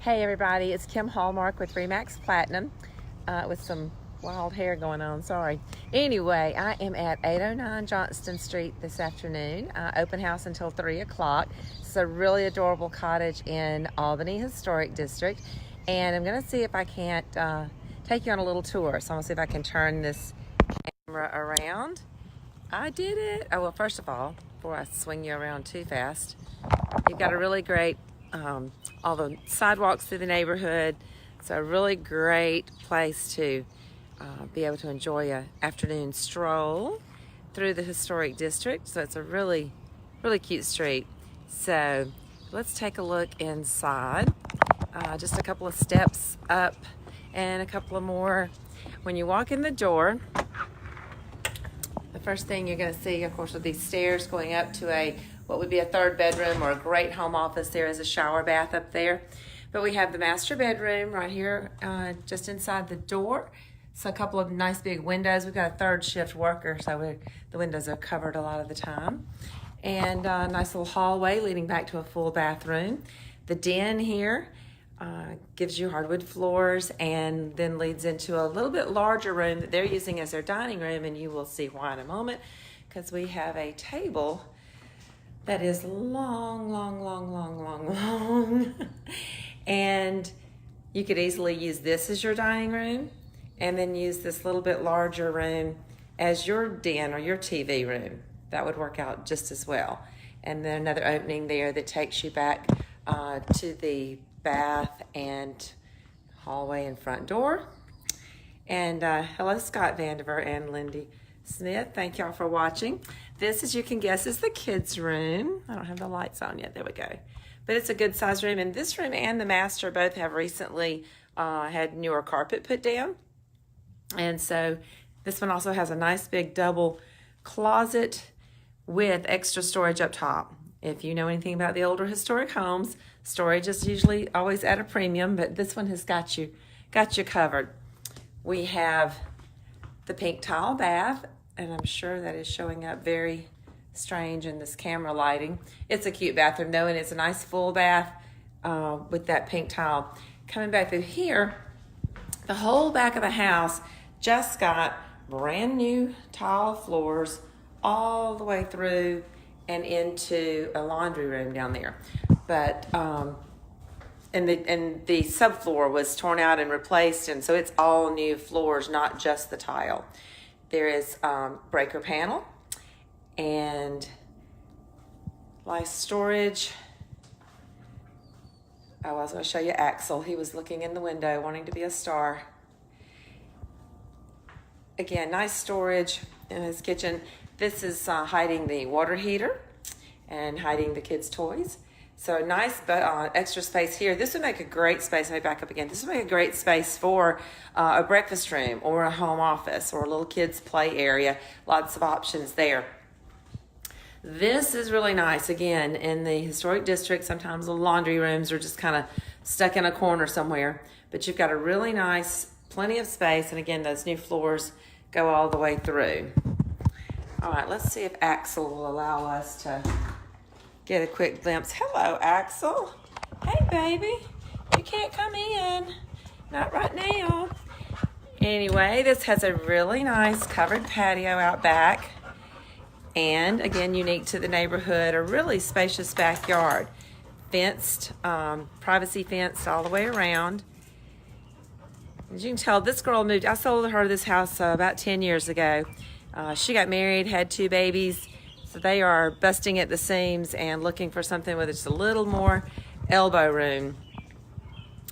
Hey everybody, it's Kim Hallmark with REMAX Platinum with some wild hair going on, sorry. Anyway, I am at 809 Johnston Street this afternoon. Open house until 3 o'clock. It's a really adorable cottage in Albany Historic District. And I'm gonna see if I can't take you on a little tour. So I'm gonna see if I can turn this camera around. I did it. Oh, well, first of all, before I swing you around too fast, you've got a really great all the sidewalks through the neighborhood. It's a really great place to be able to enjoy an afternoon stroll through the historic district. So it's a really cute street. So let's take a look inside. Just a couple of steps up and a couple of more. When you walk in the door, the first thing you're going to see, of course, are these stairs going up to what would be a third bedroom or a great home office. There is a shower bath up there. But we have the master bedroom right here just inside the door. So a couple of nice big windows. We've got a third shift worker, so the windows are covered a lot of the time. And a nice little hallway leading back to a full bathroom. The den here gives you hardwood floors and then leads into a little bit larger room that they're using as their dining room, and you will see why in a moment, because we have a table that is long. And you could easily use this as your dining room and then use this little bit larger room as your den or your TV room. That would work out just as well. And then another opening there that takes you back to the bath and hallway and front door. And hello, Scott Vandiver and Lindy Smith. Thank y'all for watching. This, as you can guess, is the kids' room. I don't have the lights on yet. There we go. But it's a good size room. And this room and the master both have recently had newer carpet put down. And so this one also has a nice big double closet with extra storage up top. If you know anything about the older historic homes, storage is usually always at a premium, but this one has got you covered. We have the pink tile bath, and I'm sure that is showing up very strange in this camera lighting. It's a cute bathroom though, and it's a nice full bath with that pink tile. Coming back through here, the whole back of the house just got brand new tile floors all the way through and into a laundry room down there. But and the subfloor was torn out and replaced, and so it's all new floors, not just the tile. There is breaker panel and nice storage. Oh, I was going to show you Axel. He was looking in the window wanting to be a star. Again, nice storage in his kitchen. This is hiding the water heater and hiding the kids' toys. So nice extra space here. This would make a great space. Let me back up again. This would make a great space for a breakfast room or a home office or a little kids' play area. Lots of options there. This is really nice. Again, in the historic district, sometimes the laundry rooms are just kind of stuck in a corner somewhere. But you've got a really nice, plenty of space. And again, those new floors go all the way through. All right, let's see if Axel will allow us to get a quick glimpse. Hello, Axel. Hey, baby. You can't come in. Not right now. Anyway, this has a really nice covered patio out back. And again, unique to the neighborhood, a really spacious backyard. Fenced, privacy fenced all the way around. As you can tell, this girl moved. I sold her this house about 10 years ago. She got married, had 2 babies. So they are busting at the seams and looking for something with just a little more elbow room.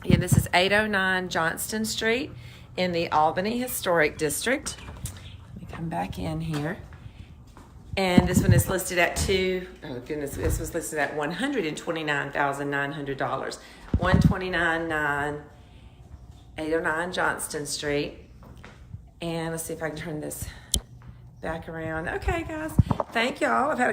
Again, this is 809 Johnston Street in the Albany Historic District. Let me come back in here. And this one is listed at this was listed at $129,900. $129,900, 809 Johnston Street. And let's see if I can turn this back around. Okay, guys. Thank y'all. I've had a